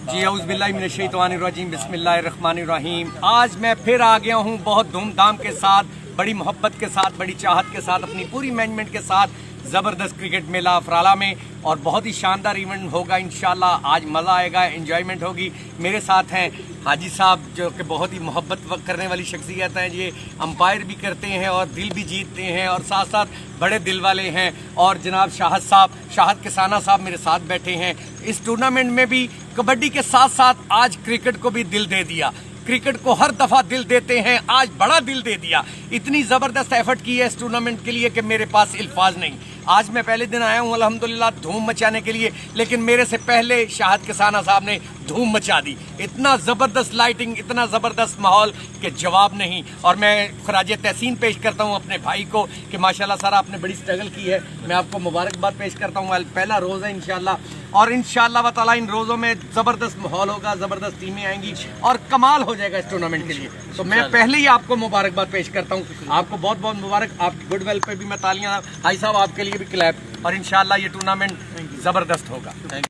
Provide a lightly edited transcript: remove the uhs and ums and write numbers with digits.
जी औज़ुबिल्लाहिमिनश्शैतानिर्रजीम बिस्मिल्लाहिर्रहमानिर्रहीम। आज मैं फिर आ गया हूँ बहुत धूमधाम के साथ, बड़ी मोहब्बत के साथ, बड़ी चाहत के साथ, अपनी पूरी मैनेजमेंट के साथ ज़बरदस्त क्रिकेट मेला अफराला में, और बहुत ही शानदार इवेंट होगा इंशाल्लाह। आज मज़ा आएगा, एंजॉयमेंट होगी। मेरे साथ हैं हाजी साहब जो कि बहुत ही मोहब्बत करने वाली शख्सियत हैं। ये अंपायर भी करते हैं और दिल भी जीतते हैं और साथ साथ बड़े दिल वाले हैं। और जनाब शाहद किसाना साहब मेरे साथ बैठे हैं। इस टूर्नामेंट में भी कबड्डी के साथ साथ आज क्रिकेट को भी दिल दे दिया। क्रिकेट को हर दफ़ा दिल देते हैं, आज बड़ा दिल दे दिया। इतनी ज़बरदस्त एफर्ट की है इस टूर्नामेंट के लिए कि मेरे पास अल्फाज नहीं। आज मैं पहले दिन आया हूँ अल्हम्दुलिल्लाह धूम मचाने के लिए, लेकिन मेरे से पहले शाहद किसाना साहब ने धूम मचा दी। इतना ज़बरदस्त लाइटिंग, इतना ज़बरदस्त माहौल के जवाब नहीं। और मैं खराज तहसीन पेश करता हूँ अपने भाई को कि माशाल्लाह सर आपने बड़ी स्ट्रगल की है। मैं आपको मुबारकबाद पेश करता हूँ। पहला रोज़ है इंशाल्लाह, और इंशाल्लाह व तआला इन रोज़ों में ज़बरदस्त माहौल होगा, ज़बरदस्त टीमें आएंगी और कमाल हो जाएगा इस टूर्नामेंट के लिए। तो मैं पहले ही आपको मुबारकबाद पेश करता हूँ। आपको बहुत बहुत मुबारक। आपकी गुडविल पे भी मैं तालियां। हाई साहब आपके लिए भी क्लैप। और इंशाल्लाह ये टूर्नामेंट ज़बरदस्त होगा।